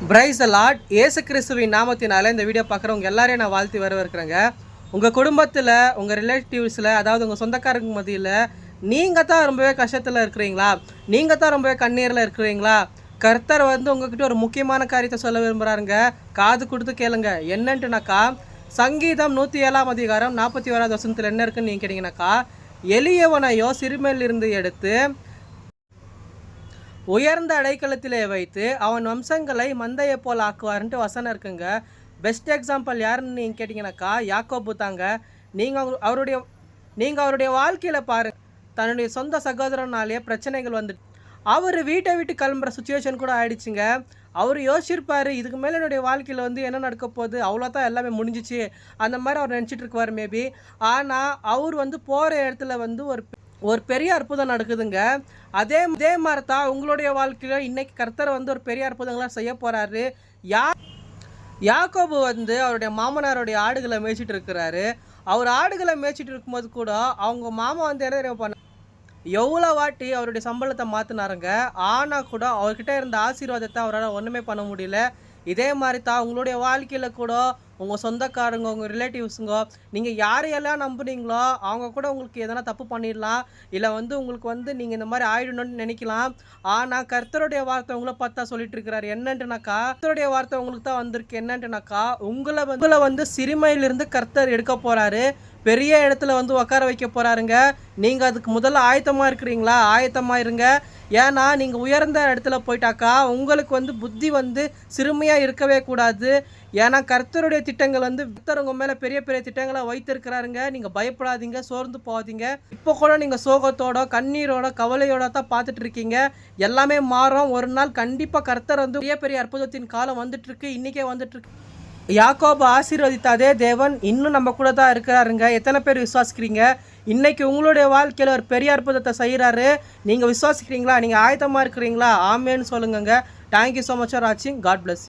Praise the Lord. இயேசு கிறிஸ்துவின் நாமத்தினால இந்த வீடியோ பார்க்குறவங்க எல்லாரையும் நான் வாழ்த்தி வரவேற்கிறேங்க. உங்கள் குடும்பத்தில், உங்கள் ரிலேட்டிவ்ஸில், அதாவது உங்கள் சொந்தக்காரங்க மத்தியில் நீங்கள் தான் ரொம்பவே கஷ்டத்தில் இருக்கிறீங்களா? நீங்கள் தான் ரொம்பவே கண்ணீரில் இருக்கிறீங்களா? கர்த்தர் உங்ககிட்ட ஒரு முக்கியமான காரியத்தை சொல்ல விரும்புகிறாருங்க. காது கொடுத்து கேளுங்க. என்னன்ட்டுனாக்கா, சங்கீதம் 107 அதிகாரம் 41 வசனத்தில் என்ன இருக்குன்னு நீங்கள் கேட்டிங்கனாக்கா, எளியவனையோ சிறுமையிலிருந்து எடுத்து உயர்ந்த அடைக்கலத்திலே வைத்து அவன் வம்சங்களை மந்தையை போல் ஆக்குவார்ன்ட்டு வசனம் இருக்குங்க. பெஸ்ட் எக்ஸாம்பிள் யாருன்னு நீங்கள் கேட்டிங்கனாக்கா, யாக்கோபு தாங்க. நீங்கள் அவருடைய வாழ்க்கையில் பாருங்கள், தன்னுடைய சொந்த சகோதரனாலேயே பிரச்சனைகள் வந்துட்டு அவர் வீட்டை விட்டு கிளம்புற சுச்சுவேஷன் கூட ஆயிடுச்சுங்க. அவர் யோசிச்சிருப்பார், இதுக்கு மேலே என்னுடைய வாழ்க்கையில் என்ன நடக்க போகுது, அவ்வளோதான் எல்லாமே முடிஞ்சிச்சு அந்த மாதிரி அவர் நினச்சிட்டு இருக்குவார் மேபி. ஆனால் அவர் போகிற இடத்துல ஒரு பெரிய அற்புதம் நடக்குதுங்க. அதே மாதிரி தான் உங்களுடைய வாழ்க்கையில் இன்னைக்கு கர்த்தர் ஒரு பெரிய அற்புதங்களாக செய்ய போகிறாரு. யாக்கோபு அவருடைய மாமனாருடைய ஆடுகளை மேய்ச்சிட்டு இருக்கிறாரு. அவர் ஆடுகளை மேய்ச்சிட்டு இருக்கும்போது கூட அவங்க மாமா என்ன பண்ண, எவ்வளோ வாட்டி அவருடைய சம்பளத்தை மாற்றினாருங்க. ஆனால் கூட அவர்கிட்ட இருந்த ஆசீர்வாதத்தை அவரால் ஒன்றுமே பண்ண முடியல. இதே மாதிரி தான் உங்களுடைய வாழ்க்கையில் கூட உங்கள் சொந்தக்காரங்க, உங்கள் ரிலேட்டிவ்ஸுங்க, நீங்கள் யாரையெல்லாம் நம்புனீங்களோ அவங்க கூட உங்களுக்கு எதனா தப்பு பண்ணிடலாம். இல்லை உங்களுக்கு நீங்கள் இந்த மாதிரி ஆயிடணும்னு நினைக்கலாம். ஆனால் கர்த்தருடைய வார்த்தை உங்களை பார்த்தா சொல்லிட்டு இருக்கிறாரு. என்னன்ட்டுனாக்கா, கர்த்தருடைய வார்த்தை உங்களுக்கு தான் வந்திருக்கு. என்னன்ட்டுனாக்கா, உங்களை சிறுமையிலிருந்து கர்த்தர் எடுக்க போகிறாரு. பெரிய இடத்துல உட்கார வைக்க போகிறாருங்க. நீங்கள் அதுக்கு முதல்ல ஆயத்தமாக இருக்கிறீங்களா? ஆயத்தமாக இருங்க. ஏன்னா நீங்கள் உயர்ந்த இடத்துல போயிட்டாக்கா உங்களுக்கு புத்தி சிறுமையாக இருக்கவே கூடாது. ஏன்னா கர்த்தருடைய திட்டங்கள் கர்த்தர் உங்கள் மேலே பெரிய பெரிய திட்டங்களை வைத்திருக்கிறாருங்க. நீங்கள் பயப்படாதீங்க, சோர்ந்து போகாதீங்க. இப்போ கூட நீங்கள் சோகத்தோட, கண்ணீரோட, கவலையோட தான் பார்த்துட்டு இருக்கீங்க. எல்லாமே மாறும். ஒரு நாள் கண்டிப்பாக கர்த்தர் பெரிய பெரிய அற்புதத்தின் காலம் வந்துட்டுருக்கு. இன்றைக்கே வந்துட்டுருக்கு. யாக்கோபு ஆசீர்வதித்த அதே தேவன் இன்னும் நம்ம கூட தான் இருக்கிறாருங்க. எத்தனை பேர் விசுவாசிக்கிறீங்க? இன்றைக்கி உங்களுடைய வாழ்க்கையில் ஒரு பெரிய அற்புதத்தை செய்கிறாரு. நீங்கள் விசுவாசிக்கிறீங்களா? நீங்கள் ஆயத்தமாக இருக்கிறீங்களா? ஆமேன்னு சொல்லுங்கங்க. தேங்க்யூ ஸோ மச் ஃபார் வாட்சிங். God plus.